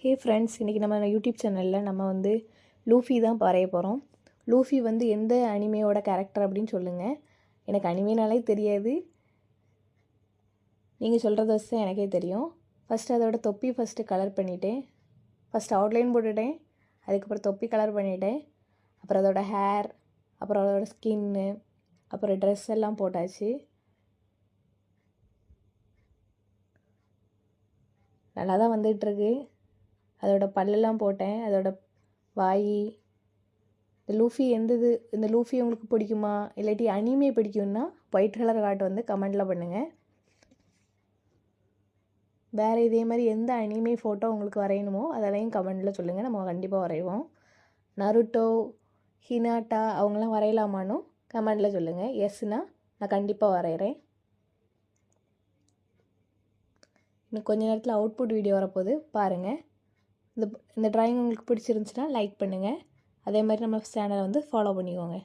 Hey friends, இன்றைக்கி நம்ம YouTube சேனலில் நம்ம வந்து லூஃபி தான் வரைய போகிறோம். லூஃபி வந்து எந்த அனிமையோட கேரக்டர் அப்படின்னு சொல்லுங்கள். எனக்கு அனிமைனாலே தெரியாது, நீங்கள் சொல்கிறத வச்சு தான் எனக்கே தெரியும். ஃபஸ்ட்டு அதோட தொப்பி கலர் பண்ணிவிட்டேன். ஃபஸ்ட்டு அவுட்லைன் போட்டுவிட்டேன், அதுக்கப்புறம் தொப்பி கலர் பண்ணிவிட்டேன், அப்புறம் அதோட ஹேர், அப்புறம் அதோட ஸ்கின்னு, அப்புறம் ட்ரெஸ் எல்லாம் போட்டாச்சு. நல்லா தான் வந்துகிட்ருக்கு. அதோட பல்லெல்லாம் போட்டேன், அதோட வாய். இந்த லூஃபி உங்களுக்கு பிடிக்குமா, இல்லாட்டி அனிமே பிடிக்கும்னா ஒயிட் கலர் கார்டு வந்து கமெண்டில் பண்ணுங்கள். வேறு இதே மாதிரி எந்த அனிமே ஃபோட்டோ உங்களுக்கு வரையணுமோ அதெல்லாம் கமெண்டில் சொல்லுங்கள், நம்ம கண்டிப்பாக வரைவோம். நருட்டோ, ஹினாட்டா அவங்களாம் வரையலாமான்னு கமெண்டில் சொல்லுங்கள். எஸ்னா நான் கண்டிப்பாக வரைகிறேன். இன்னும் கொஞ்ச நேரத்தில் அவுட்புட் வீடியோ வரப்போகுது, பாருங்கள். இந்த ட்ராயிங் உங்களுக்கு பிடிச்சிருந்துச்சுன்னா லைக் பண்ணுங்கள். அதே மாதிரி நம்ம சேனலை வந்து ஃபாலோ பண்ணிக்கோங்க.